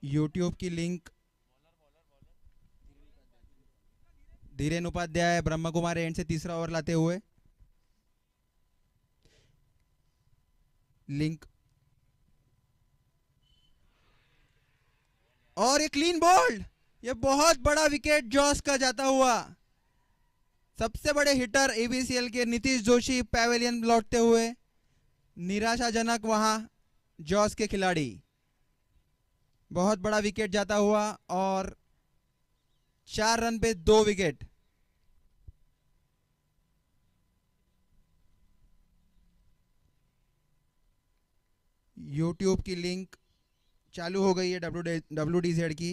YouTube की link Dhiren Upadhyay Brahma Kumar and से तीसरा ओवर लाते हुए लिंक और ये क्लीन बोल्ड, ये बहुत बड़ा विकेट जॉस का जाता हुआ। सबसे बड़े हिटर एबीसीएल के नीतीश जोशी पैवेलियन लौटते हुए, निराशाजनक वहां जॉस के खिलाड़ी। बहुत बड़ा विकेट जाता हुआ और 4 रन पे 2 विकेट। यूट्यूब की लिंक चालू हो गई है WDZ की,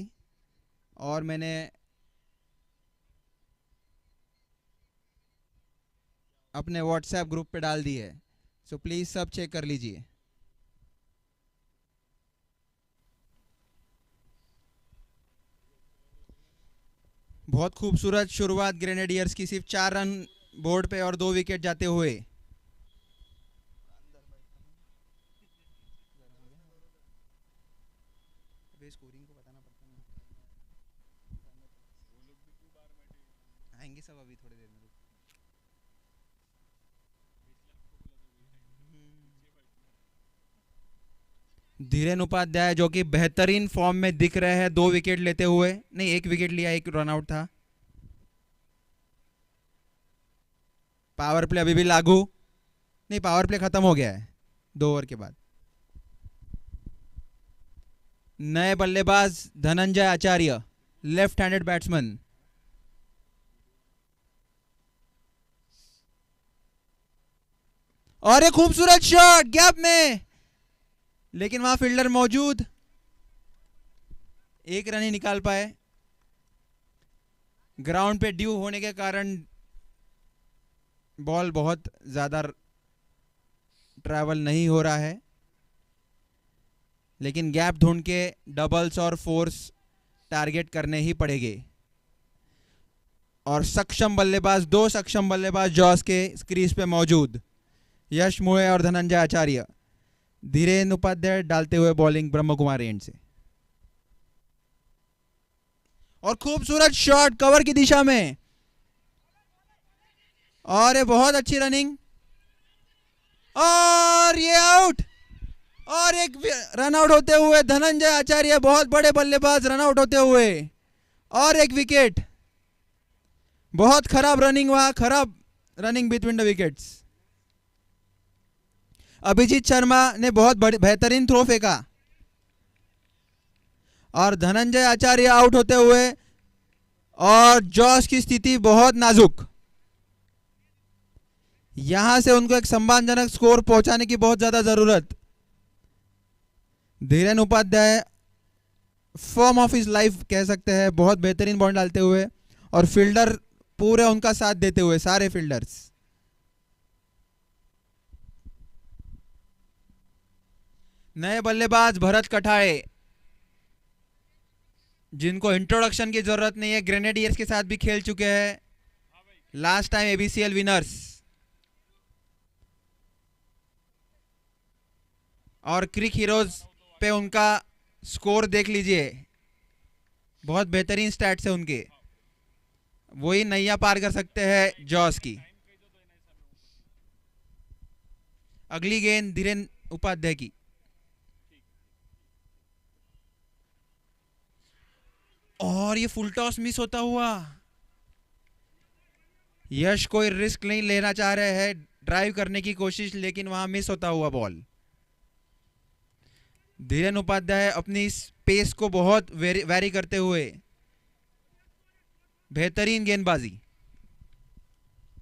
और मैंने अपने व्हाट्सएप ग्रुप पे डाल दी है, सो प्लीज सब चेक कर लीजिए। बहुत खूबसूरत शुरुआत ग्रेनेडियर्स की, सिर्फ 4 रन बोर्ड पे और 2 विकेट जाते हुए। स्कोरिंग को बताना पड़ता है, आएंगे सब अभी थोड़ी देर में। धीरेन उपाध्याय जो कि बेहतरीन फॉर्म में दिख रहे हैं, 2 विकेट लेते हुए, नहीं 1 विकेट लिया, 1 रन आउट था। पावर प्ले अभी भी लागू नहीं, पावर प्ले खत्म हो गया है 2 ओवर के बाद। नए बल्लेबाज धनंजय आचार्य, लेफ्ट हैंडेड बैट्समैन। और एक खूबसूरत शॉट गैप में, लेकिन वहां फील्डर मौजूद, 1 रन ही निकाल पाए। ग्राउंड पे ड्यू होने के कारण बॉल बहुत ज्यादा ट्रैवल नहीं हो रहा है, लेकिन गैप ढूंढ के डबल्स और फोर्स टारगेट करने ही पड़ेंगे। और सक्षम बल्लेबाज, 2 सक्षम बल्लेबाज जॉस के क्रीज पे मौजूद, यश मुए और धनंजय आचार्य। धीरेन उपाध्याय डालते हुए बॉलिंग ब्रह्म कुमार एंड से, और खूबसूरत शॉट कवर की दिशा में, और ये बहुत अच्छी रनिंग, और ये आउट। और एक रन आउट होते हुए धनंजय आचार्य, बहुत बड़े बल्लेबाज रन आउट होते हुए, और एक विकेट। बहुत खराब रनिंग वहां, खराब running between the wickets. Abhijeet Sharma ने बहुत बेहतरीन थ्रो फेंका, और धनंजय आचार्य आउट होते हुए, और जॉस की स्थिति बहुत नाजुक। यहां से उनको एक सम्मानजनक स्कोर पहुंचाने की बहुत ज्यादा जरूरत। Dhiren Upadhyay form of his life कह सकते हैं, बहुत बेहतरीन बॉल डालते हुए, और फील्डर पूरे उनका साथ देते हुए, सारे फील्डर्स। नए बल्लेबाज भरत कठाए, जिनको इंट्रोडक्शन की जरूरत नहीं है, ग्रेनेडियर्स के साथ भी खेल चुके हैं, लास्ट टाइम एबीसीएल विनर्स। और क्रिक हीरोज पे उनका स्कोर देख लीजिए, बहुत बेहतरीन स्टैट्स है उनके, वही नैया पार कर सकते हैं जॉस की। अगली गेंद धीरेन उपाध्याय की, और ये फुल टॉस मिस होता हुआ। यश कोई रिस्क नहीं लेना चाह रहे हैं, ड्राइव करने की कोशिश, लेकिन वहां मिस होता हुआ बॉल। धीरेन उपाध्याय अपनी पेस को बहुत वेरी करते हुए, बेहतरीन गेंदबाजी।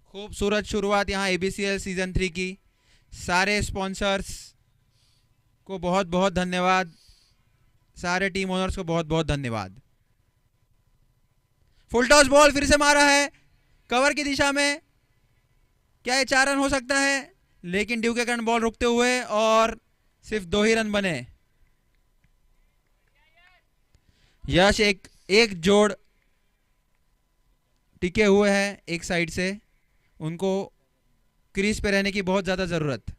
खूबसूरत शुरुआत यहां एबीसीएल सीजन 3 की। सारे स्पॉन्सर्स को बहुत बहुत धन्यवाद, सारे टीम ओनर्स को बहुत बहुत धन्यवाद। फुल टॉस बॉल फिर से मारा है कवर की दिशा में, क्या ये 4 रन हो सकता है, लेकिन ड्यू के कारण बॉल रुकते हुए, और सिर्फ 2 ही रन बने। यश एक जोड़ टिके हुए हैं एक साइड से, उनको क्रीज पे रहने की बहुत ज्यादा जरूरत।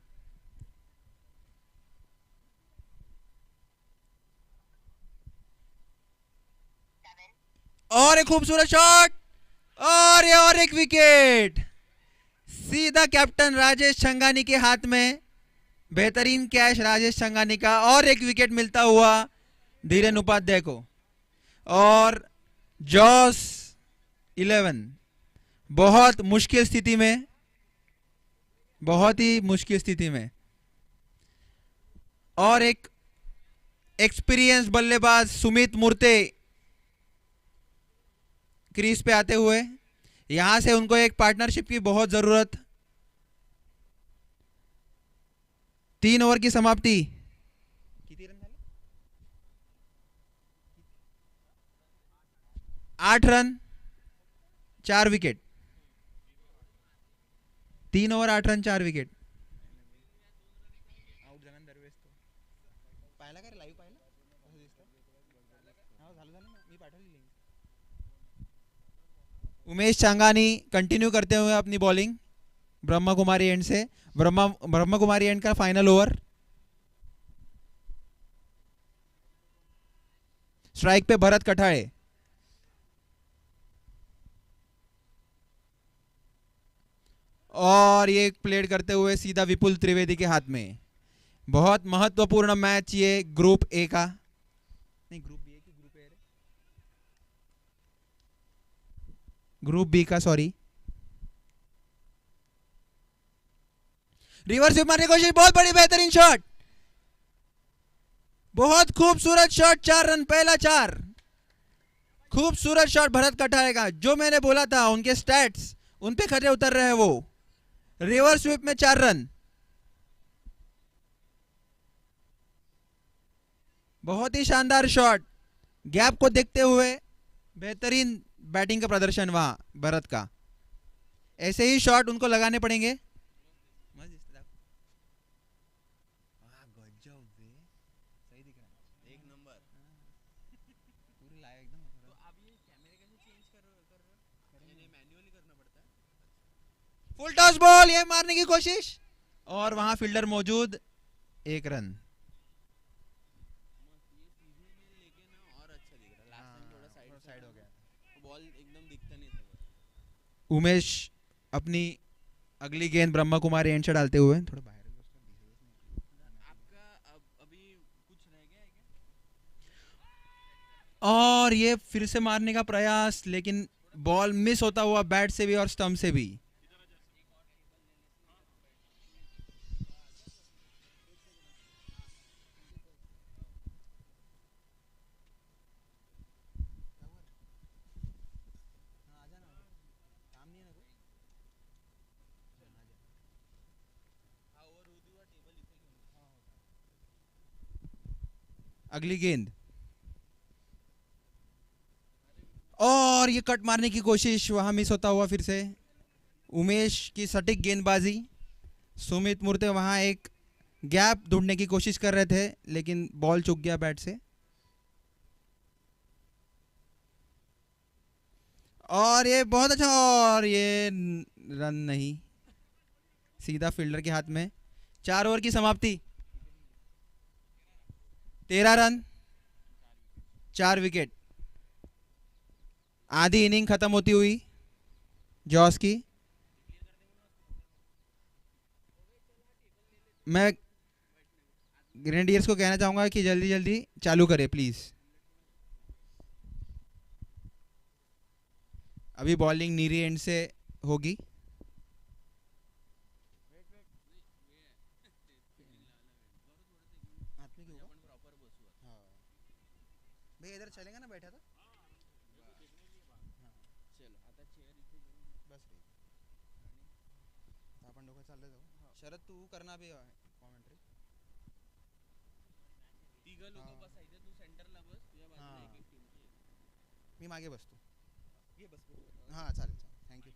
और एक खूबसूरत शॉट और एक विकेट सीधा कैप्टन राजेश छंगानी के हाथ में। बेहतरीन कैच राजेश छंगानी का और एक विकेट मिलता हुआ धीरेन उपाध्याय को। और जॉस 11 बहुत मुश्किल स्थिति में, बहुत ही मुश्किल स्थिति में, और एक एक्सपीरियंस बल्लेबाज सुमित मूर्ते क्रीज पे आते हुए। यहां से उनको एक पार्टनरशिप की बहुत जरूरत। 3 ओवर की समाप्ति। 8 run 4 wicket. 3 over 8 run 4 wicket. Umesh Changani continue करते हुए अपनी बॉलिंग ब्रह्मा कुमारी एंड से। ब्रह्मा कुमारी एंड का फाइनल ओवर। स्ट्राइक पे भरत कठाड़े। और ये प्लेड करते हुए सीधा विपुल त्रिवेदी के हाथ में। बहुत महत्वपूर्ण मैच ये ग्रुप ए का, नहीं ग्रुप बी की, ग्रुप ए, ग्रुप बी का, सॉरी। रिवर्स स्वीप मारने की कोशिश, बहुत बड़ी बेहतरीन शॉट, बहुत खूबसूरत शॉट। 4 रन, पहला 4। खूबसूरत शॉट भरत कठारे का। जो मैंने बोला था उनके स्टैट्स उन पे खरे उतर रहे हैं वो। रिवर्स स्वीप में 4 रन, बहुत ही शानदार शॉट। गैप को देखते हुए बेहतरीन बैटिंग का प्रदर्शन वहां भरत का। ऐसे ही शॉट उनको लगाने पड़ेंगे। फुल टॉस बॉल, ये मारने की कोशिश और वहां फील्डर मौजूद। 1 रन। उमेश अपनी अगली गेंद ब्रह्मा कुमारी एंड से डालते हुए थोड़ा बाहर। और ये फिर से मारने का प्रयास, लेकिन बॉल मिस होता हुआ बैट से भी और स्टंप से भी। अगली गेंद और ये कट मारने की कोशिश, वहां मिस होता हुआ फिर से। उमेश की सटीक गेंदबाजी। सुमित मूर्ते वहां एक गैप ढूंढने की कोशिश कर रहे थे, लेकिन बॉल चूक गया बैट से। और ये बहुत अच्छा, और ये रन नहीं, सीधा फील्डर के हाथ में। 4 ओवर की समाप्ति। 13 रन 4 विकेट। आधी इनिंग खत्म होती हुई जॉस की। मैं ग्रेनेडियर्स को कहना चाहूंगा कि जल्दी जल्दी चालू करें प्लीज। अभी बॉलिंग नीरी एंड से होगी। भैया इधर चलेगा ना, बैठा था बस आपण लोक चालले जाऊ। शरद तू करना भी कॉमेंट्री। लोक बसायचे, तू सेंटरला बस, तुझ्या बाजूला एक एक टीम। मी मागे बसतो, ये बस। हां चालेल चालेल, थँक्यू।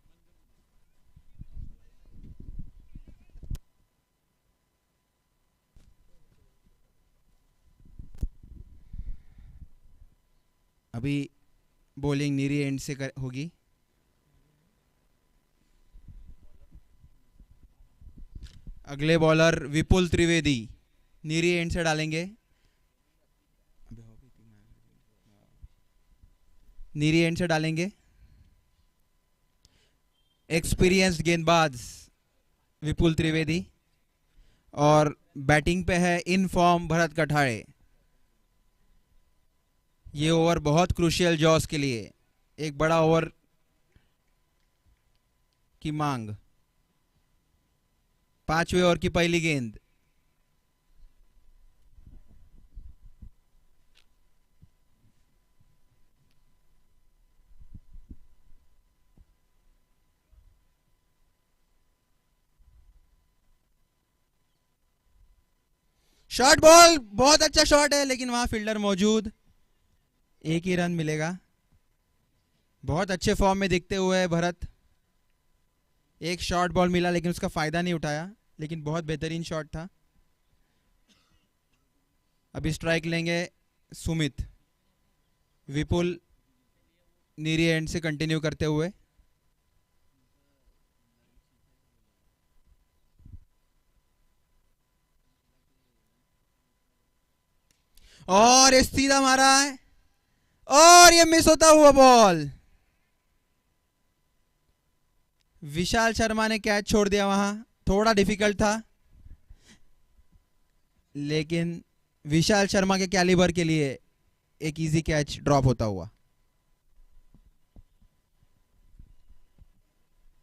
अभी बॉलिंग नीरी एंड से होगी। अगले bowler Vipul Trivedi NEERI and से डालेंगे। नीरी एंड से डालेंगे। एक्सपीरियंस्ड गेंदबाज विपुल त्रिवेदी और बैटिंग पे है इन फॉर्म भरत कठारे। ये ओवर बहुत क्रूशियल जॉस के लिए, एक बड़ा ओवर की मांग। 5वें ओवर की पहली गेंद। शॉर्ट बॉल, बहुत अच्छा शॉट है लेकिन वहां फील्डर मौजूद, एक ही रन मिलेगा। बहुत अच्छे फॉर्म में दिखते हुए भरत, एक शॉर्ट बॉल मिला लेकिन उसका फायदा नहीं उठाया, लेकिन बहुत बेहतरीन शॉट था। अभी स्ट्राइक लेंगे सुमित, विपुल नीरी एंड से कंटिन्यू करते हुए। और ये सीधा मारा है और ये मिस होता हुआ बॉल। विशाल शर्मा ने कैच छोड़ दिया, वहां थोड़ा डिफिकल्ट था लेकिन विशाल शर्मा के कैलिबर के लिए एक इजी कैच ड्रॉप होता हुआ।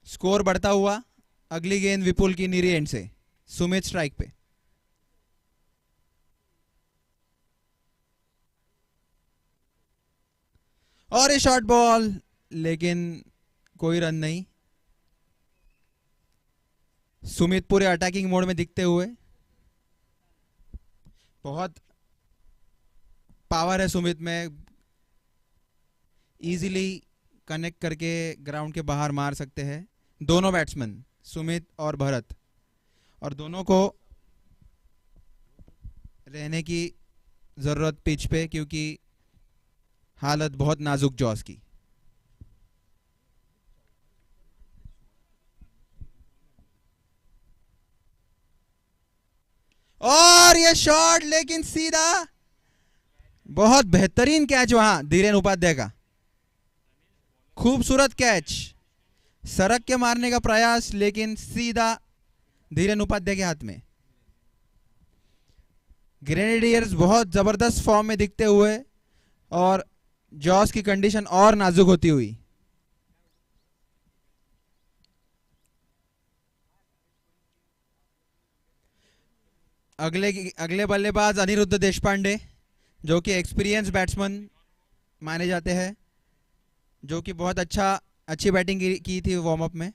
स्कोर बढ़ता हुआ। अगली गेंद विपुल की नीरी एंड से, सुमित स्ट्राइक पे। और ये शॉर्ट बॉल, लेकिन कोई रन नहीं। सुमित पूरे अटैकिंग मोड में दिखते हुए, बहुत पावर है सुमित में, इजीली कनेक्ट करके ग्राउंड के बाहर मार सकते हैं दोनों बैट्समैन, सुमित और भरत, और दोनों को रहने की जरूरत पिच पे क्योंकि हालत बहुत नाजुक जॉस की। और ये शॉट, लेकिन सीधा, बहुत बेहतरीन कैच वहां धीरेन उपाध्याय का, खूबसूरत कैच, सरक के मारने का प्रयास लेकिन सीधा धीरेन उपाध्याय के हाथ में। ग्रेनेडियर्स बहुत जबरदस्त फॉर्म में दिखते हुए और जॉस की कंडीशन और नाजुक होती हुई। अगले बल्लेबाज अनिरुद्ध देशपांडे, जो कि एक्सपीरियंस बैट्समैन माने जाते हैं, जो कि बहुत अच्छी बैटिंग की थी वार्म अप में।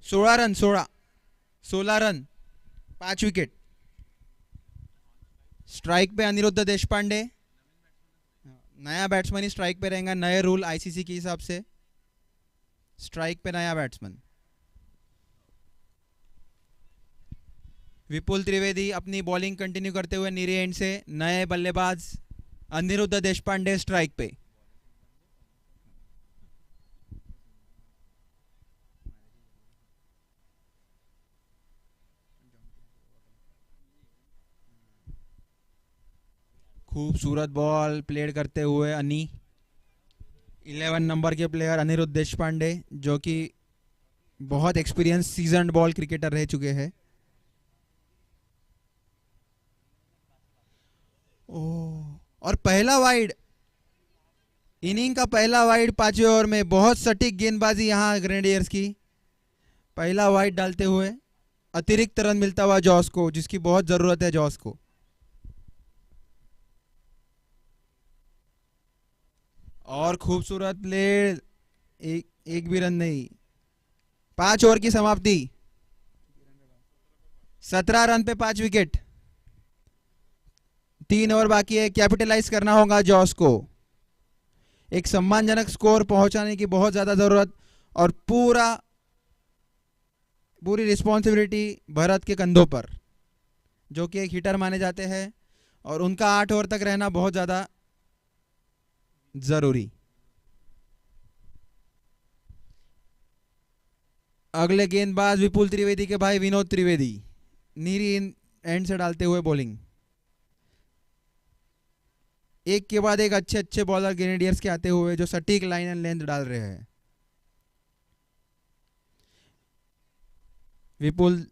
सोलह रन 16 रन, 5 विकेट। स्ट्राइक पे अनिरुद्ध देशपांडे, नया बैट्समैन ही स्ट्राइक पे रहेगा, नए रूल आईसीसी के हिसाब से, स्ट्राइक पे नया बैट्समैन। विपुल त्रिवेदी अपनी बॉलिंग कंटिन्यू करते हुए नीरे एंड से, नए बल्लेबाज अनिरुद्ध देशपांडे स्ट्राइक पे। खूबसूरत बॉल प्लेड करते हुए 11 नंबर के प्लेयर अनिरुद्ध देशपांडे, जो कि बहुत एक्सपीरियंस सीजन्ड बॉल क्रिकेटर रह चुके हैं। और पहला वाइड, इनिंग का पहला वाइड 5वें ओवर में, बहुत सटीक गेंदबाजी यहां ग्रेनेडियर्स की। पहला वाइड डालते हुए अतिरिक्त रन मिलता हुआ जॉस को, जिसकी बहुत जरूरत है जॉस को। और खूबसूरत प्ले, एक भी रन नहीं। 5 ओवर की समाप्ति, 17 रन पे 5 विकेट। 3 ओवर बाकी है, कैपिटलाइज करना होगा जॉस को, एक सम्मानजनक स्कोर पहुंचाने की बहुत ज्यादा जरूरत, और पूरी रिस्पॉन्सिबिलिटी भरत के कंधों पर, जो कि एक हिटर माने जाते हैं, और उनका 8 ओवर तक रहना बहुत ज्यादा जरूरी। अगले गेंदबाज विपुल त्रिवेदी के भाई विनोद त्रिवेदी नीरी एंड से डालते हुए बॉलिंग। एक के बाद एक अच्छे अच्छे बॉलर ग्रेनेडियर्स के आते हुए जो सटीक लाइन एंड लेंथ डाल रहे हैं। विपुल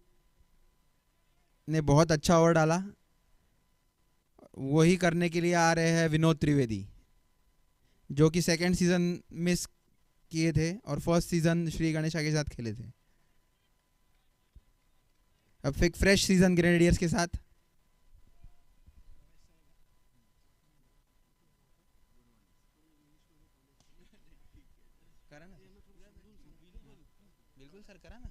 ने बहुत अच्छा ओवर डाला, वही करने के लिए आ रहे हैं विनोद त्रिवेदी, जो कि सेकंड सीजन मिस किए थे और फर्स्ट सीजन श्री गणेशा के साथ खेले थे। अब फिर फ्रेश सीजन ग्रेनेडियर्स के साथ। बिल्कुल सर, करा ना।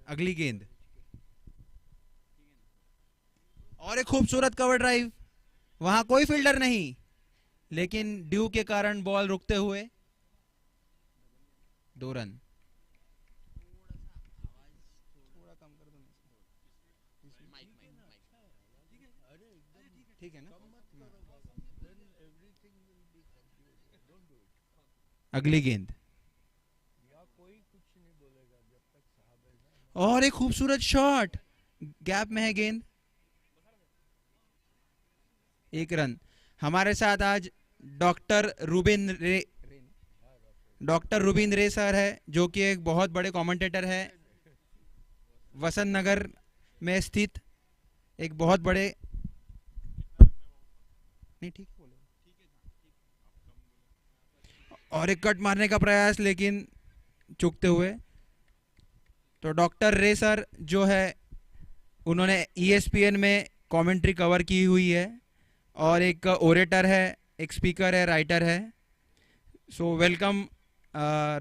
अगली गेंद और एक खूबसूरत कवर ड्राइव, वहां कोई फील्डर नहीं, लेकिन ड्यू के कारण बॉल रुकते हुए 2 रन। ठीक है ना। अगली गेंद और एक खूबसूरत शॉट, गैप में है गेंद, 1 रन। हमारे साथ आज डॉक्टर रूबिन रे सर है, जो कि एक बहुत बड़े कमेंटेटर है, वसंत नगर में स्थित एक बहुत बड़े, नहीं ठीक बोलो, और एक कट मारने का प्रयास लेकिन चूकते हुए। तो डॉक्टर रे सर जो है उन्होंने ESPN में कमेंट्री कवर की हुई है और एक ओरेटर है, एक स्पीकर है, राइटर है। सो वेलकम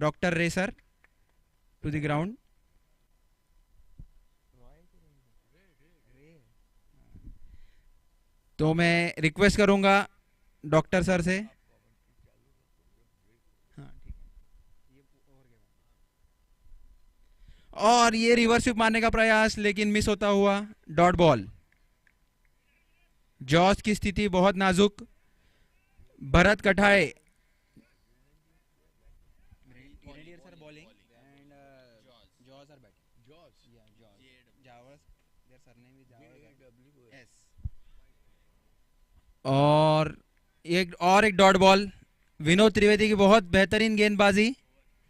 डॉक्टर रे सर टू द ग्राउंड। तो मैं रिक्वेस्ट करूंगा डॉक्टर सर से, और ये रिवर्स स्वीप मारने का प्रयास लेकिन मिस होता हुआ, डॉट बॉल। जॉस की स्थिति बहुत नाजुक, भरत कठाए और एक डॉट बॉल। विनोद त्रिवेदी की बहुत बेहतरीन गेंदबाजी,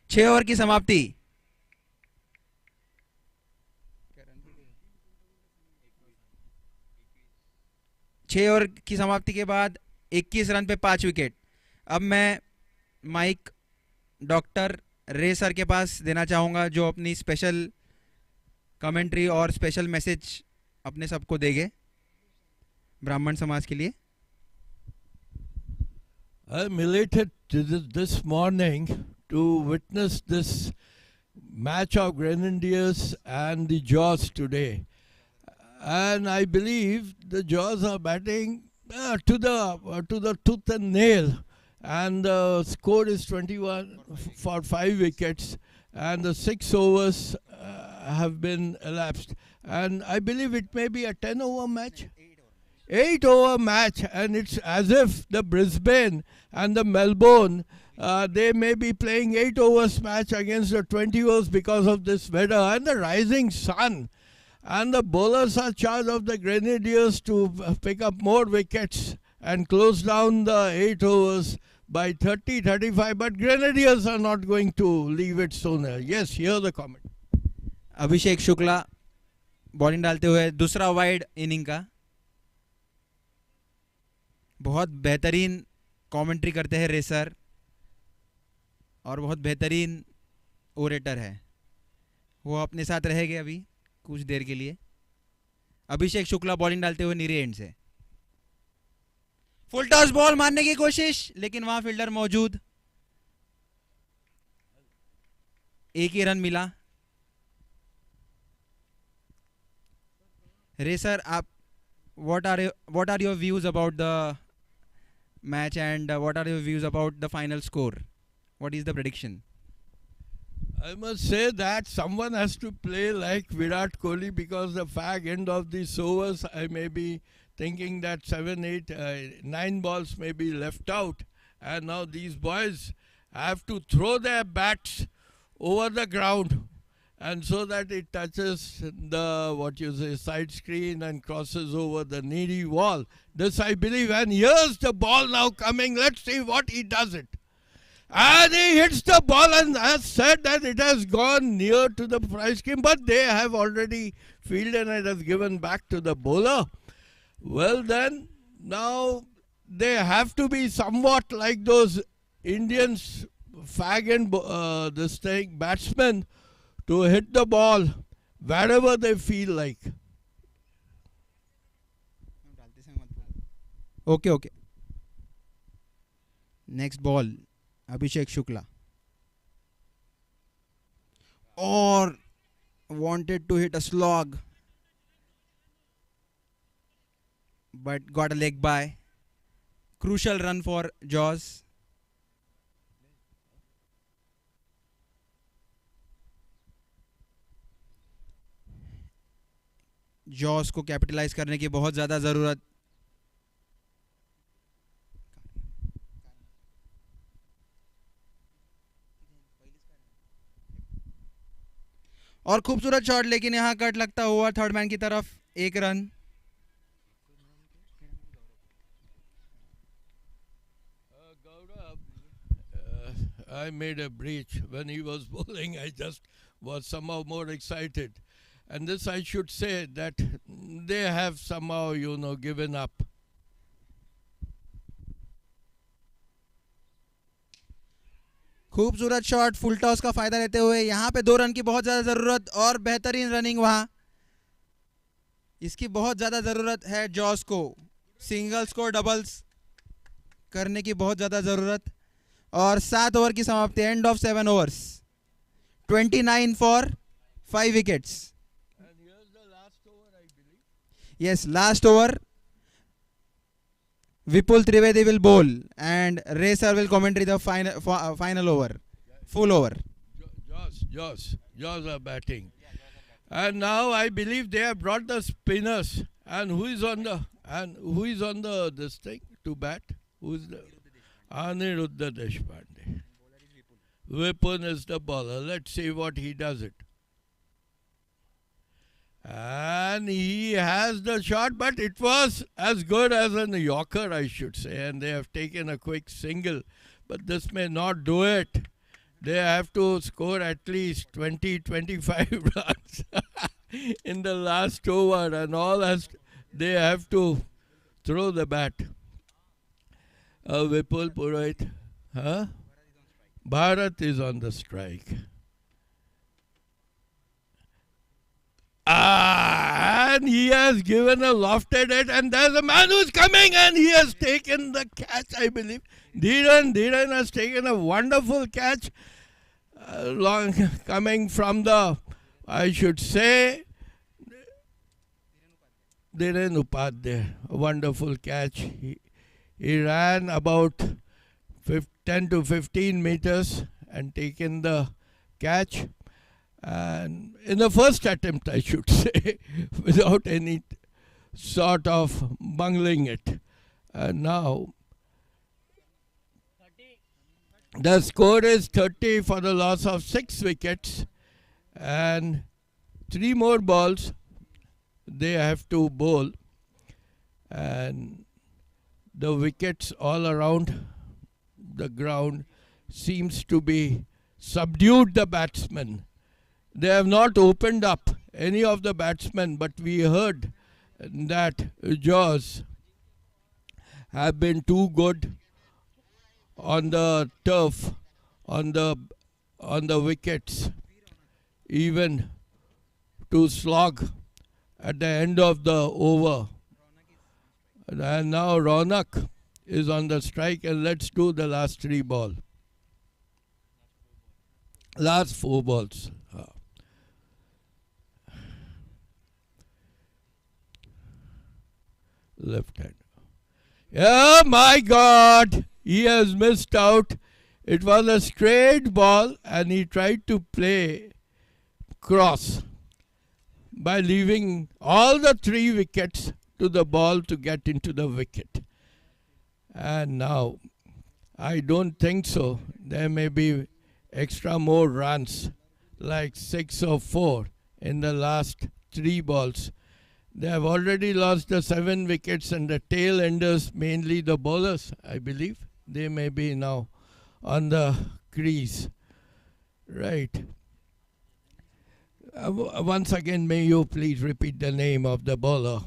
6 ओवर की समाप्ति। 6 ओवर की समाप्ति के बाद 21 रन पे 5 विकेट। अब मैं माइक डॉक्टर रे सर के पास देना चाहूँगा, जो अपनी स्पेशल कमेंट्री और स्पेशल मैसेज अपने सबको देंगे ब्राह्मण समाज के लिए। I'm elated this morning to witness this match of Grenadiers and the Jaws today. And I believe the Jaws are batting to the tooth and nail. And the score is 21 for 5 wickets. And the 6 overs have been elapsed. And I believe it may be a 10-over match. 8-over match, and it's as if the Brisbane and the Melbourne, they may be playing 8 overs match against the 20 overs because of this weather and the rising sun. And the bowlers are charged of the Grenadiers to pick up more wickets and close down the 8 overs by 30-35. But Grenadiers are not going to leave it sooner. Yes, hear the comment. Abhishek Shukla bowling डालते हुए दूसरा wide inning का। बहुत बेहतरीन commentary करते हैं racer और बहुत बेहतरीन ओरेटर है, वो अपने साथ रहेंगे अभी कुछ देर के लिए। अभिषेक शुक्ला बॉलिंग डालते हुए नीरे एंड से, फुल टॉस बॉल मारने की कोशिश, लेकिन वहां फील्डर मौजूद, 1 ही रन मिला। रेसर आप what are your views about the match and what are your views about the final score? What is the prediction? I must say that someone has to play like Virat Kohli, because the fag end of these overs, I may be thinking that 7, 8, 9 balls may be left out. And now these boys have to throw their bats over the ground, and so that it touches the, what you say, side screen and crosses over the needy wall. This I believe. And here's the ball now coming. Let's see what he does it. And he hits the ball, and has said that it has gone near to the prize screen, but they have already fielded and it has given back to the bowler. Well then, now they have to be somewhat like those Indians, fag and this thing, batsmen, to hit the ball wherever they feel like. Okay. Next ball, Abhishek Shukla. Or wanted to hit a slog, but got a leg by. Crucial run for Jaws. Jos को capitalise करने की बहुत ज़्यादा ज़रूरत. और खूबसूरत shot, लेकिन यहाँ कट लगता हुआ थर्ड मैन की तरफ. एक run. I made a breach when he was bowling. I just was somehow more excited. And this I should say that they have somehow, given up. खूबसूरत शॉट, फुल टॉस का फायदा लेते हुए. यहाँ पे 2 रन की बहुत ज़्यादा ज़रूरत और बेहतरीन रनिंग वहाँ. इसकी बहुत ज़्यादा ज़रूरत है जॉस को. सिंगल्स को डबल्स करने की बहुत ज़्यादा ज़रूरत. और 7 ओवर की समाप्ति. End of 7 overs. 29 for 5 wickets. Yes, last over. Vipul Trivedi will bowl and Racer will commentary the final over, full over. Jaws are batting. And now I believe they have brought the spinners. And who is on the this thing to bat? Who is the Aniruddha Deshpande. Vipul is the bowler. Let's see what he does it. And he has the shot, but it was as good as a Yorker, I should say. And they have taken a quick single. But this may not do it. They have to score at least 20, 25 runs in the last over. And they have to throw the bat. Vipul Purohit. Bharat is on the strike. And he has given a lofted hit, and there's a man who's coming, and he has taken the catch, I believe. Dhiran has taken a wonderful catch, coming from the, I should say, Dhiren Upadhyay. A wonderful catch. He ran about 10 to 15 meters and taken the catch. And in the first attempt, I should say, without any sort of bungling it. And now, the score is 30 for the loss of 6 wickets. And 3 more balls they have to bowl. And the wickets all around the ground seems to be subdued the batsmen. They have not opened up any of the batsmen, but we heard that Jaws have been too good on the turf, on the wickets, even to slog at the end of the over. And now Ronak is on the strike, and let's do the last 3 balls. Last 4 balls. Left hand. Oh my God! He has missed out. It was a straight ball and he tried to play cross by leaving all the 3 wickets to the ball to get into the wicket. And now, I don't think so. There may be extra more runs, like 6 or 4 in the last 3 balls. They have already lost the 7 wickets and the tail enders, mainly the bowlers, I believe. They may be now on the crease. Right. Once again, may you please repeat the name of the bowler?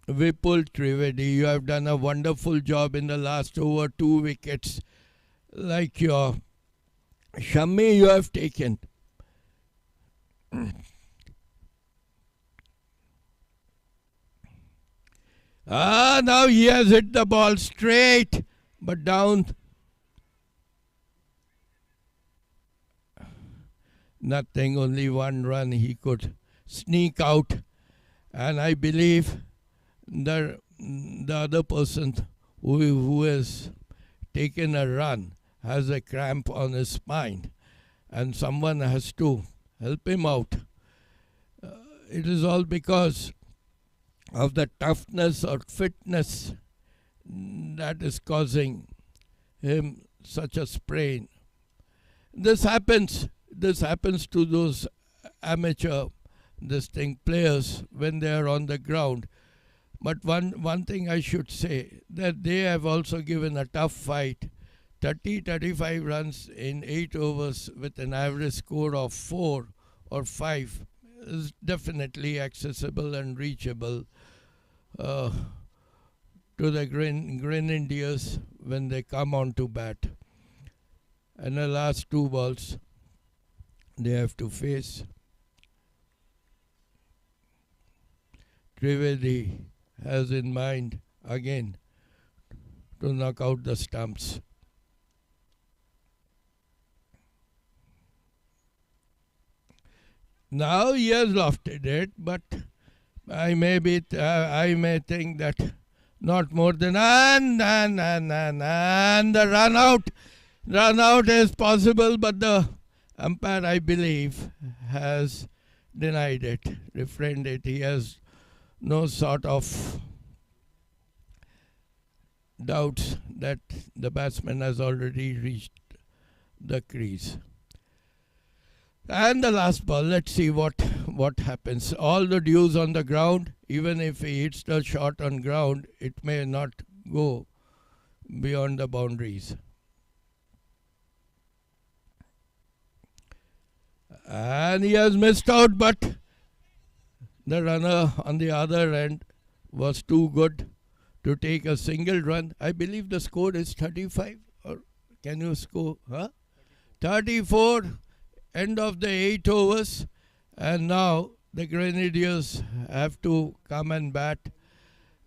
Vipul Trivedi. You have done a wonderful job in the last over 2 wickets. Like your Shami you have taken. Now he has hit the ball straight, but down. Nothing, only 1 run he could sneak out. And I believe the other person who has taken a run has a cramp on his spine. And someone has to help him out. It is all because of the toughness or fitness that is causing him such a sprain. This happens to those amateur players when they are on the ground. But one thing I should say, that they have also given a tough fight. 35 runs in 8 overs with an average score of 4 or 5 is definitely accessible and reachable to the Grenadiers when they come on to bat. And the last 2 balls they have to face. Trivedi has in mind again to knock out the stumps. Now he has lofted it, but I may think that not more than and the run out is possible, but the umpire, I believe, has denied it, refrained it. He has no sort of doubts that the batsman has already reached the crease. And the last ball, let's see what happens. All the dues on the ground, even if he hits the shot on ground, it may not go beyond the boundaries. And he has missed out, but the runner on the other end was too good to take a single run. I believe the score is 35, or can you score? 34, end of the 8 overs, and now the Grenadiers have to come and bat,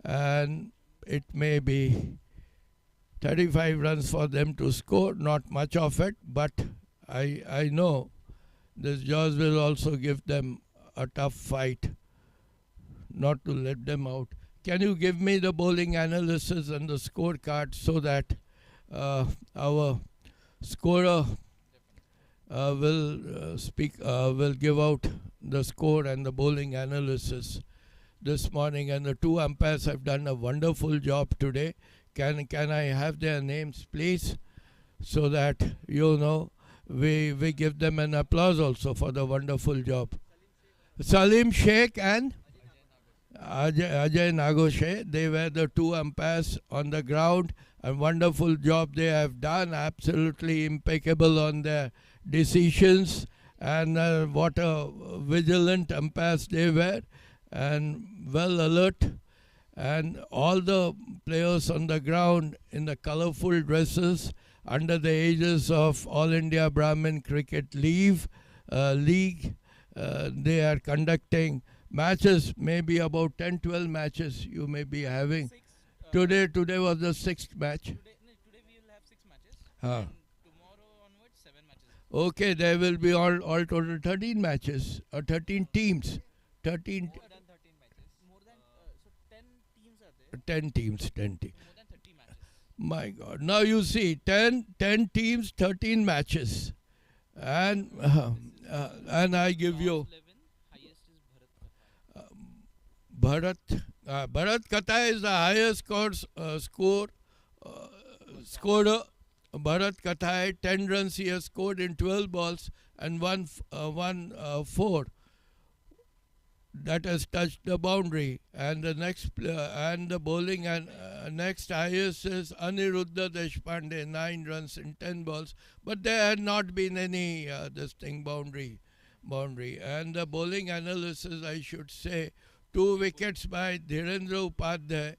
and it may be 35 runs for them to score, not much of it, but I know this Jaws will also give them a tough fight not to let them out. Can you give me the bowling analysis and the scorecard so that our scorer will give out the score and the bowling analysis this morning? And the 2 umpires have done a wonderful job today. Can I have their names, please, so that we give them an applause also for the wonderful job. Salim Sheikh and Ajay Nagoshe, they were the 2 umpires on the ground. A wonderful job they have done, absolutely impeccable on their decisions, and what a vigilant umpires they were, and well alert. And all the players on the ground in the colorful dresses under the aegis of All India Brahmin Cricket League, they are conducting matches, maybe about 10-12 matches you may be having. Today was the 6th match. Today we will have 6 matches. And tomorrow onwards 7 matches. Okay, there will be all total 13 matches or 13 teams. 13. More than 13 matches. 10 teams, 10 teams. More than 30 matches. My God. Now you see, 10 teams, 13 matches. And I give you 11, highest is Bharat Kathai. Bharat Kathai is the highest scorer. Bharat Kathai, 10 runs he has scored in 12 balls and one 4 that has touched the boundary. And the next and the bowling and next highest is Aniruddha Deshpande, 9 runs in 10 balls. But there had not been any boundary. And the bowling analysis, I should say, 2 wickets by Dhirendra Upadhyay.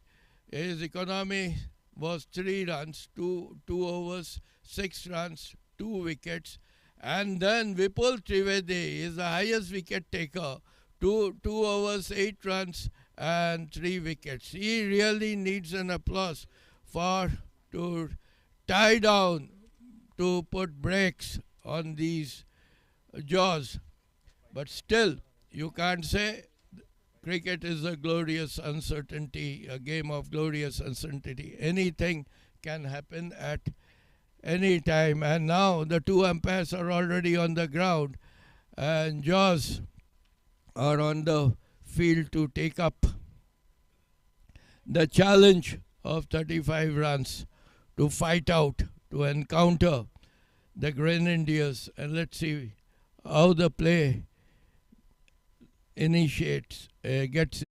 His economy was 3 runs, 2 overs, 6 runs, 2 wickets. And then Vipul Trivedi is the highest wicket taker, 2 overs, 8 runs, and 3 wickets. He really needs an applause to tie down, to put brakes on these jaws. But still, you can't say cricket is a glorious uncertainty, a game of glorious uncertainty. Anything can happen at any time. And now the 2 umpires are already on the ground, and jaws are on the field to take up the challenge of 35 runs to fight out, to encounter the Grenadiers. And let's see how the play gets.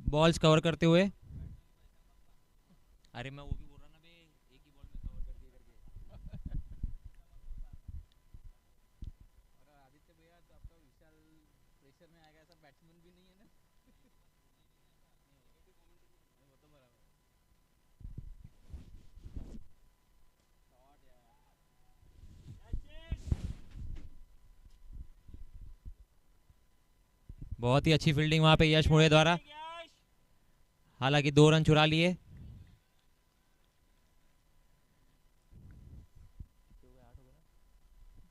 Balls cover करते हुए। अरे मैं वो भी बोल रहा ना बे, एक ही बॉल में कवर कर दिए करके। और आदित्य भैया तो आपका विशाल प्रेशर में आएगा, ऐसा बैट्समैन भी नहीं है ना। वो तो बराबर। बहुत ही अच्छी फील्डिंग वहां पे यश मुड़े द्वारा, हालांकि 2 रन चुरा लिए।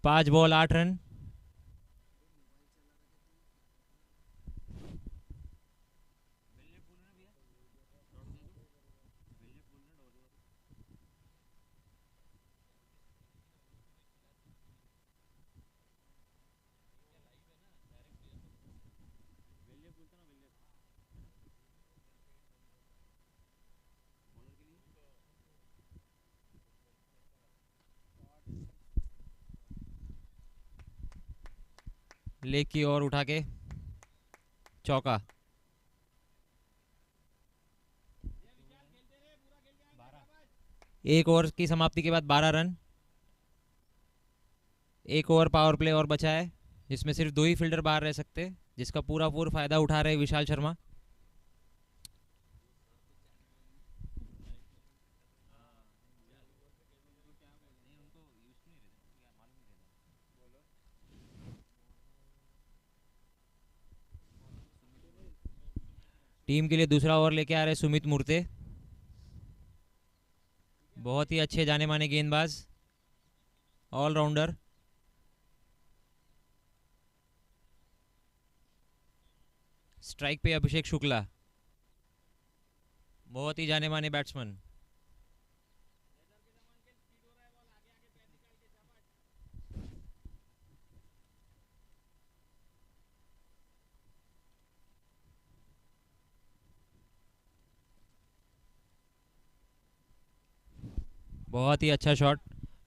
पांच बॉल 8 रन। लेग की ओर उठा के चौका। एक ओवर की समाप्ति के बाद 12 रन। एक ओवर पावर प्ले और बचा है जिसमें सिर्फ 2 ही फील्डर बाहर रह सकते, जिसका पूरा फायदा उठा रहे विशाल शर्मा। टीम के लिए दूसरा ओवर लेके आ रहे सुमित मूर्ते, बहुत ही अच्छे जाने माने गेंदबाज, ऑलराउंडर। स्ट्राइक पे अभिषेक शुक्ला, बहुत ही जाने माने बैट्समैन। बहुत ही अच्छा शॉट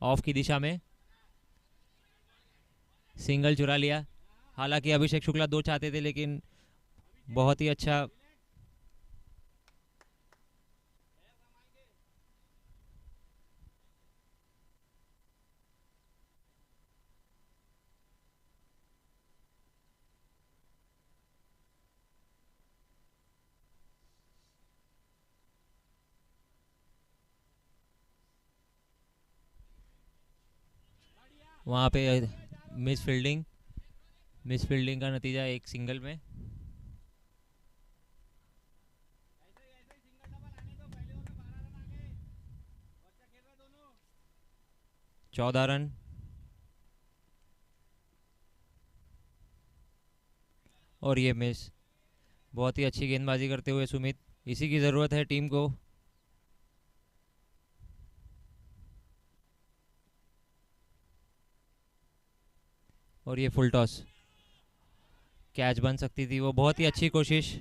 ऑफ की दिशा में, सिंगल चुरा लिया। हालांकि अभिषेक शुक्ला 2 चाहते थे लेकिन बहुत ही अच्छा। वहाँ पे मिस फील्डिंग का नतीजा एक सिंगल में। चौदह रन। और ये मिस। बहुत ही अच्छी गेंदबाजी करते हुए सुमित, इसी की ज़रूरत है टीम को। और ये फुल टॉस, कैच बन सकती थी वो। बहुत ही अच्छी कोशिश,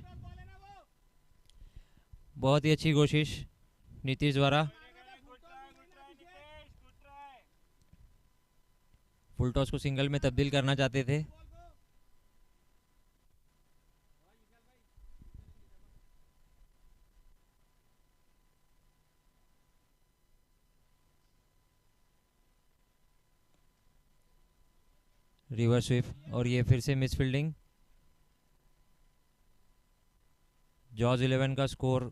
बहुत ही अच्छी कोशिश नीतीश द्वारा। फुल टॉस को सिंगल में तब्दील करना चाहते थे। रिवर्स स्वीप और ये फिर से मिस फील्डिंग। जॉर्ज 11 का स्कोर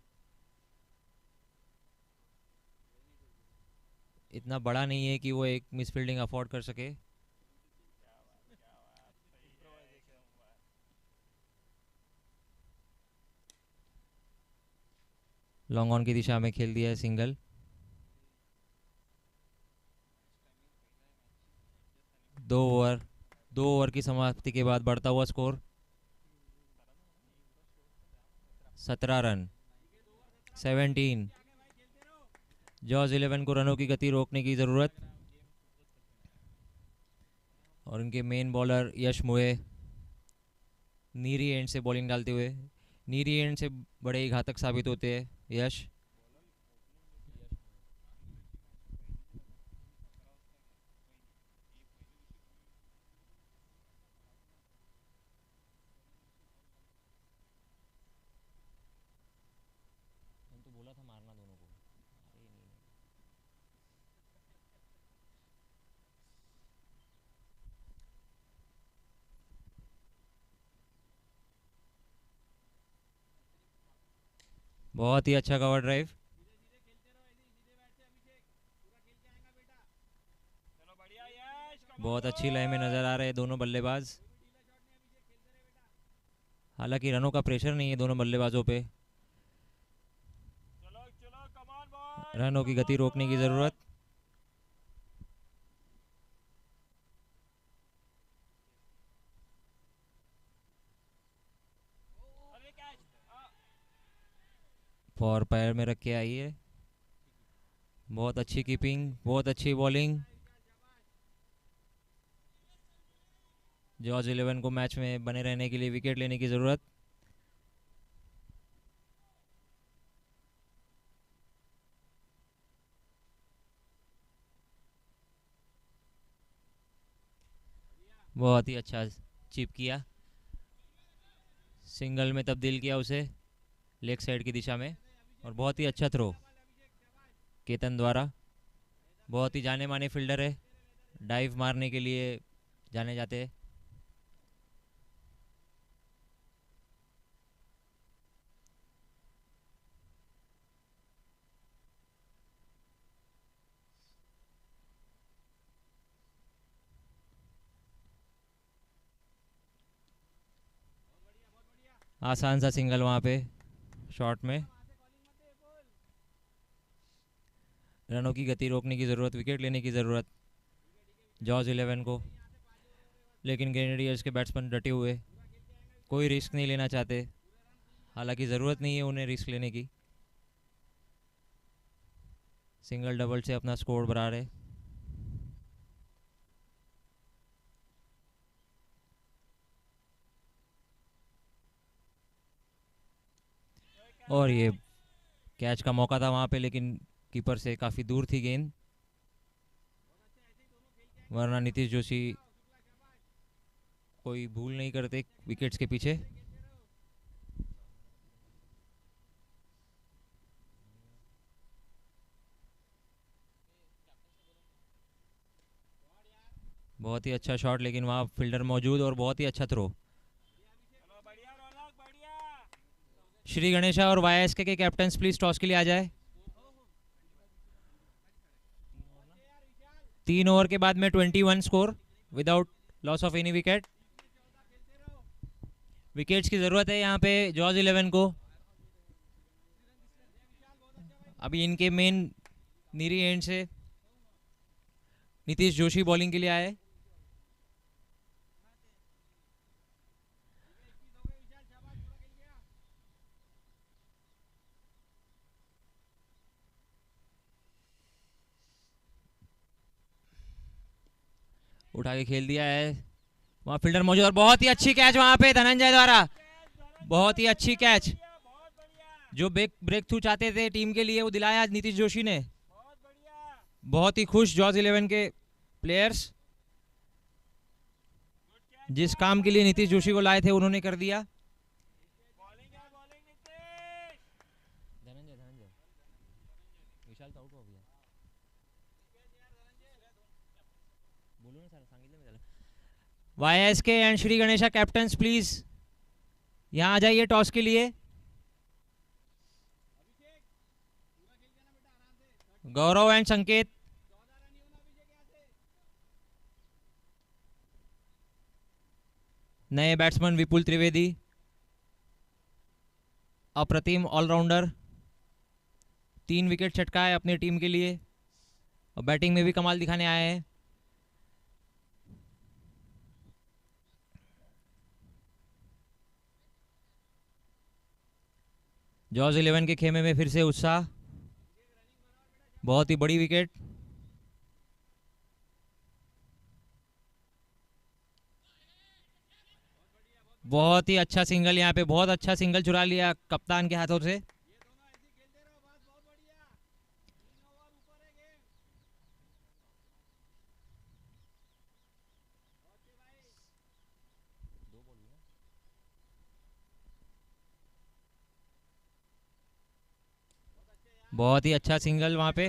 इतना बड़ा नहीं है कि वो एक मिस फील्डिंग अफोर्ड कर सके। लॉन्ग ऑन की दिशा में खेल दिया है सिंगल। दो ओवर की समाप्ति के बाद बढ़ता हुआ स्कोर 17 रन। 17। जॉर्ज 11 को रनों की गति रोकने की ज़रूरत। और उनके मेन बॉलर यश मुए नीरी एंड से बॉलिंग डालते हुए, नीरी एंड से बड़े ही घातक साबित होते हैं यश। तो बोला था मारना दोनों को। बहुत ही अच्छा कवर ड्राइव। बहुत अच्छी लाइन में नजर आ रहे हैं दोनों बल्लेबाज। हालांकि रनों का प्रेशर नहीं है दोनों बल्लेबाजों पे, रनों की गति रोकने की ज़रूरत। फॉर पैर में रख के आई है, बहुत अच्छी कीपिंग, बहुत अच्छी बॉलिंग। जॉर्ज 11 को मैच में बने रहने के लिए विकेट लेने की ज़रूरत। बहुत ही अच्छा चिप किया, सिंगल में तब्दील किया उसे लेग साइड की दिशा में, और बहुत ही अच्छा थ्रो केतन द्वारा। बहुत ही जाने माने फील्डर है, डाइव मारने के लिए जाने जाते हैं। आसान सा सिंगल वहाँ पे शॉट में। रनों की गति रोकने की ज़रूरत, विकेट लेने की ज़रूरत जॉर्ज 11 को, लेकिन ग्रेनेडियर्स के बैट्समैन डटे हुए, कोई रिस्क नहीं लेना चाहते। हालांकि ज़रूरत नहीं है उन्हें रिस्क लेने की, सिंगल डबल से अपना स्कोर बढ़ा रहे। और ये कैच का मौका था वहाँ पे, लेकिन कीपर से काफ़ी दूर थी गेंद, वरना नीतीश जोशी कोई भूल नहीं करते विकेट्स के पीछे। बहुत ही अच्छा शॉट, लेकिन वहाँ फील्डर मौजूद, और बहुत ही अच्छा थ्रो। श्री गणेशा और वाईएसके के कैप्टन प्लीज टॉस के लिए आ जाए। 3 ओवर के बाद में 21 score without loss of any wicket. Wickets की ज़रूरत है यहाँ पे जॉर्ज 11 को। अभी इनके मेन नीरी एंड से नीतीश जोशी बॉलिंग के लिए आए। उठा के खेल दिया है, वहाँ फील्डर मौजूद, और बहुत ही अच्छी कैच वहाँ पे धनंजय द्वारा, बहुत ही अच्छी कैच। जो ब्रेक थ्रू चाहते थे टीम के लिए वो दिलाया आज नीतीश जोशी ने। बहुत ही खुश जॉर्ज 11 के प्लेयर्स, जिस काम के लिए नीतीश जोशी को लाए थे उन्होंने कर दिया। YSK and Shri Ganesha captains please यहाँ आ जाइए टॉस के लिए। गौरव एंड संकेत, नए बैट्समैन विपुल त्रिवेदी, अप्रतिम ऑलराउंडर, 3 विकेट छटका है अपनी टीम के लिए, और बैटिंग में भी कमाल दिखाने आए हैं। जॉर्ज 11 के खेमे में फिर से उत्साह, बहुत ही बड़ी विकेट। बहुत ही अच्छा सिंगल, यहाँ पे बहुत अच्छा सिंगल चुरा लिया कप्तान के हाथों से। बहुत ही अच्छा सिंगल वहां पे,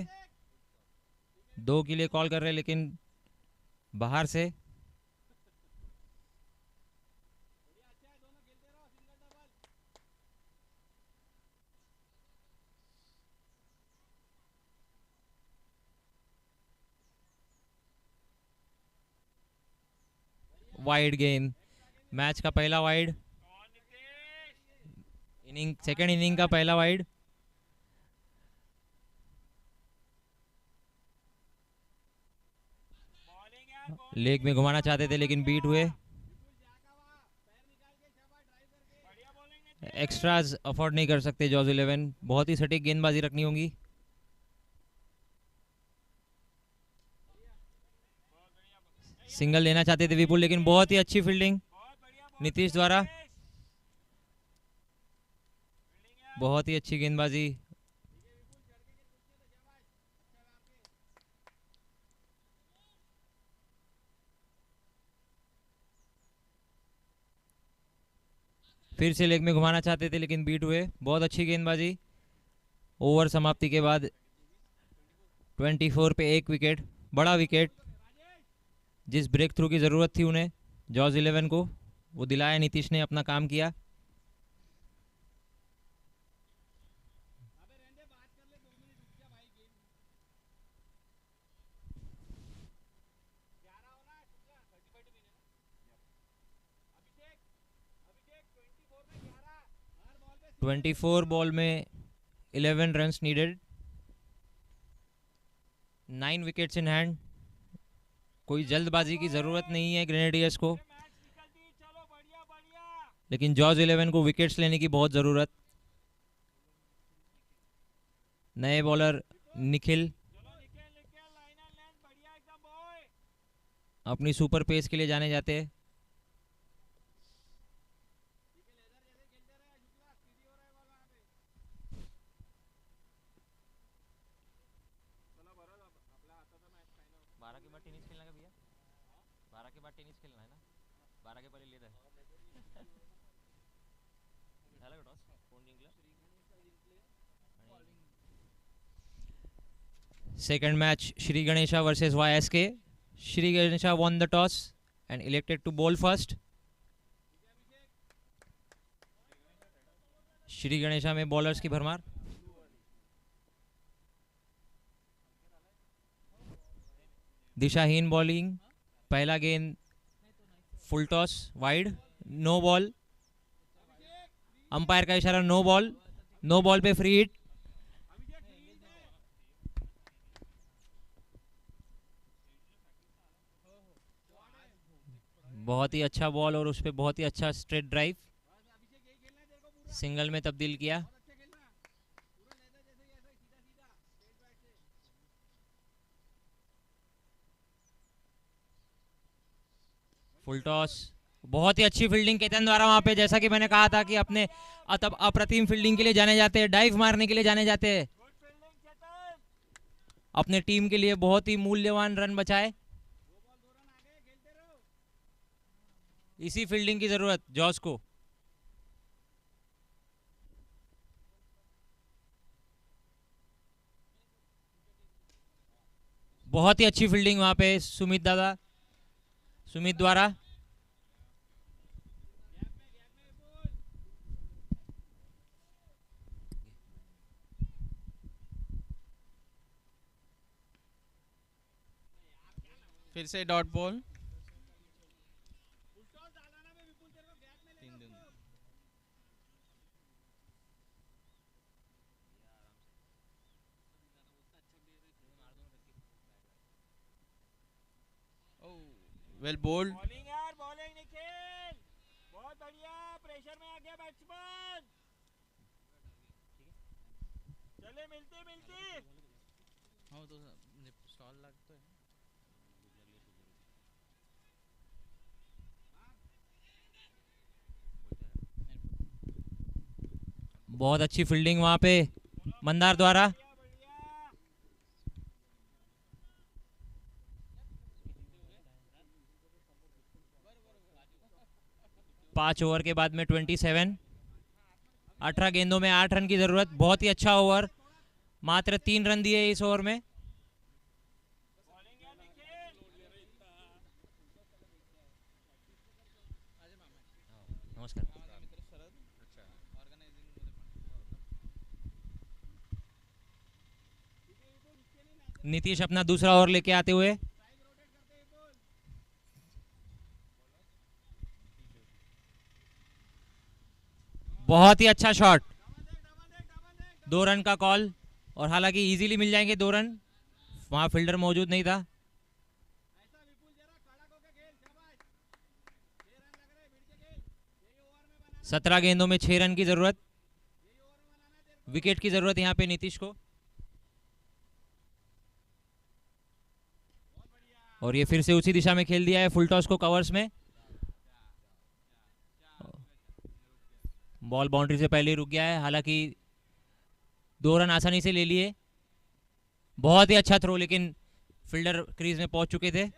2 के लिए कॉल कर रहे लेकिन बाहर से। वाइड गेंद, मैच का पहला वाइड। सेकेंड इनिंग का पहला वाइड। लेग में घुमाना चाहते थे लेकिन बीट हुए। एक्स्ट्राज अफोर्ड नहीं कर सकते जॉर्ज 11, बहुत ही सटीक गेंदबाजी रखनी होगी। सिंगल लेना चाहते थे विपुल लेकिन बहुत ही अच्छी फील्डिंग नीतीश द्वारा, बहुत ही अच्छी गेंदबाजी। फिर से लेग में घुमाना चाहते थे लेकिन बीट हुए, बहुत अच्छी गेंदबाजी। ओवर समाप्ति के बाद 24 पे 1 विकेट, बड़ा विकेट। जिस ब्रेक थ्रू की ज़रूरत थी उन्हें जॉर्ज 11 को, वो दिलाया नीतीश ने, अपना काम किया। ट्वेंटी 24 बॉल में 11 runs needed, 9 wickets in hand. कोई जल्दबाजी की जरूरत नहीं है ग्रेनेडियर्स को, लेकिन जॉर्ज 11 को विकेट्स लेने की बहुत जरूरत। नए बॉलर निखिल अपनी सुपर पेस के लिए जाने जाते हैं। Second match, Shri Ganesha versus YSK. Shri Ganesha won the toss and elected to bowl first. Shri Ganesha में बॉलर्स की भरमार। दिशाहीन बॉलिंग, पहला गेंद full toss wide, no ball. Umpire का इशारा नो बॉल, नो बॉल पे फ्री हिट। बहुत ही अच्छा बॉल और उस पे बहुत ही अच्छा स्ट्रेट ड्राइव, सिंगल में तब्दील किया। फुल टॉस, बहुत ही अच्छी फील्डिंग केतन द्वारा वहां पे। जैसा कि मैंने कहा था कि अपने अप्रतिम फील्डिंग के लिए जाने जाते हैं, डाइव मारने के लिए जाने जाते हैं। अपने टीम के लिए बहुत ही मूल्यवान रन बचाए, इसी फील्डिंग की जरूरत जॉस को। बहुत ही अच्छी फील्डिंग वहां पे सुमित द्वारा। फिर से dot ball. Well bowled. Bowling यार, बॉलिंग निखिल, बहुत बढ़िया। प्रेशर में आ गया बैट्समैन। चले मिलते मिलते। हाँ तो स्टॉल लगता है। बहुत अच्छी फील्डिंग वहां पे मंदार द्वारा। 5 ओवर के बाद में 27, 18 गेंदों में 8 रन की जरूरत। बहुत ही अच्छा ओवर, मात्र 3 रन दिए इस ओवर में। नमस्कार। नीतीश अपना दूसरा ओवर लेके आते हुए। बहुत ही अच्छा शॉट, 2 रन का कॉल, और हालांकि इजीली मिल जाएंगे 2 रन, वहां फील्डर मौजूद नहीं था। 17 गेंदों में 6 रन की जरूरत, विकेट की जरूरत यहाँ पे नीतीश को। और ये फिर से उसी दिशा में खेल दिया है, फुल टॉस को कवर्स में। बॉल बाउंड्री से पहले ही रुक गया है, हालांकि 2 रन आसानी से ले लिए। बहुत ही अच्छा थ्रो, लेकिन फील्डर क्रीज में पहुंच चुके थे।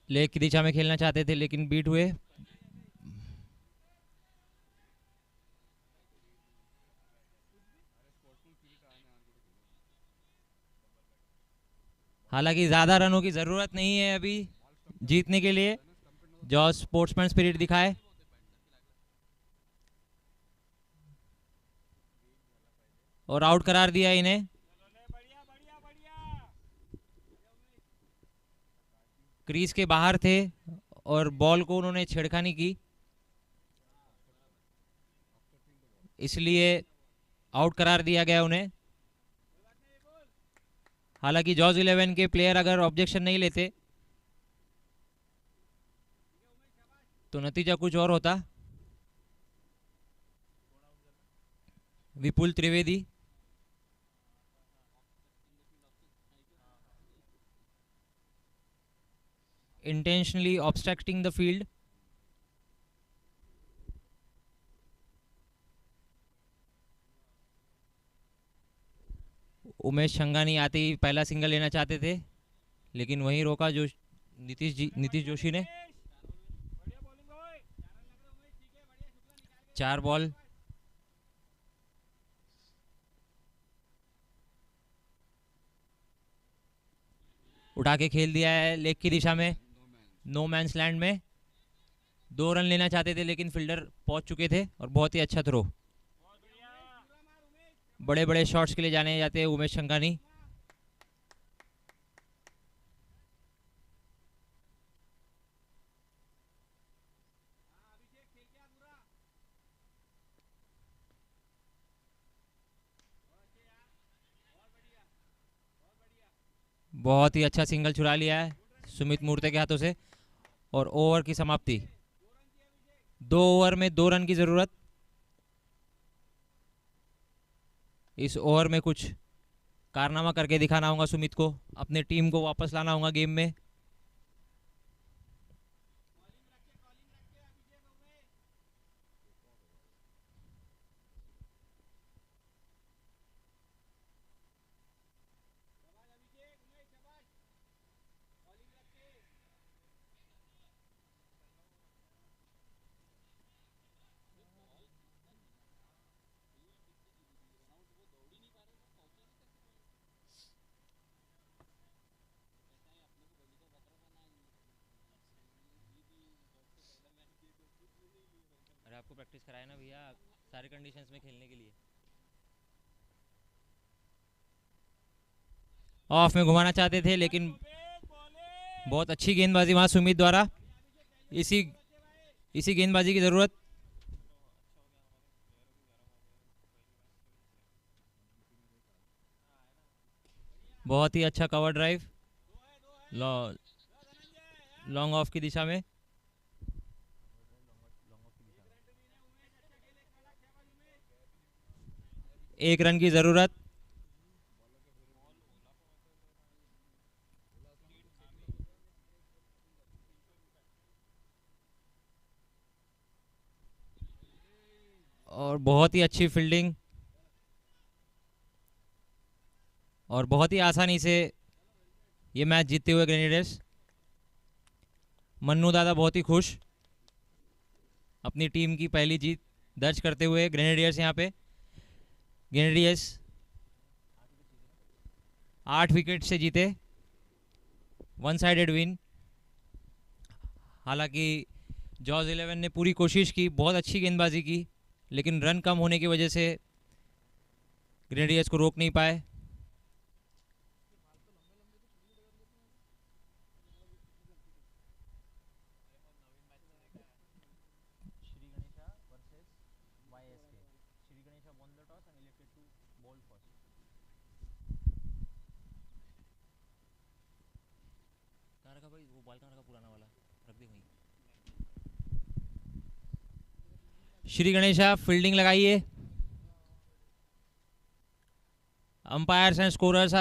लेग की दिशा में खेलना चाहते थे लेकिन बीट हुए। हालांकि ज्यादा रनों की जरूरत नहीं है अभी जीतने के लिए, जो स्पोर्ट्समैन स्पिरिट दिखाए। और आउट करार दिया इन्हें। क्रीज के बाहर थे और बॉल को उन्होंने छेड़खानी की, इसलिए आउट करार दिया गया उन्हें। हालांकि जॉर्ज 11 के प्लेयर अगर ऑब्जेक्शन नहीं लेते तो नतीजा कुछ और होता। विपुल Trivedi, intentionally obstructing the field. Umesh शंगानी आते ही पहला सिंगल लेना चाहते थे लेकिन वहीं रोका जो नीतीश जोशी ने। 4 बॉल, उठा के खेल दिया है लेग की दिशा में, नो मैंस लैंड में। 2 रन लेना चाहते थे लेकिन फील्डर पहुंच चुके थे और बहुत ही अच्छा थ्रो। बड़े बड़े शॉट्स के लिए जाने जाते हैं उमेश शंगानी। बहुत ही अच्छा सिंगल चुरा लिया है सुमित मूर्ते के हाथों से। और ओवर की समाप्ति, 2 ओवर में 2 रन की जरूरत। इस ओवर में कुछ कारनामा करके दिखाना होगा सुमित को, अपने टीम को वापस लाना होगा गेम में। आपको प्रैक्टिस कराया ना भैया सारे कंडीशंस में खेलने के लिए। ऑफ में घुमाना चाहते थे लेकिन बहुत अच्छी गेंदबाजी वहां सुमित द्वारा। इसी गेंदबाजी की जरूरत। बहुत ही अच्छा कवर ड्राइव लॉन्ग ऑफ की दिशा में। एक रन की जरूरत। और बहुत ही अच्छी फील्डिंग और बहुत ही आसानी से ये मैच जीतते हुए ग्रेनेडर्स। मन्नू दादा बहुत ही खुश अपनी टीम की पहली जीत दर्ज करते हुए। ग्रेनेडियर्स यहाँ पे, ग्रेनेडियर्स 8 विकेट से जीते, 1 साइडेड विन। हालांकि जॉर्ज 11 ने पूरी कोशिश की, बहुत अच्छी गेंदबाजी की, लेकिन रन कम होने की वजह से ग्रेनेडियर्स को रोक नहीं पाए। श्री गणेशा फील्डिंग लगाइए। Umpires and scorers are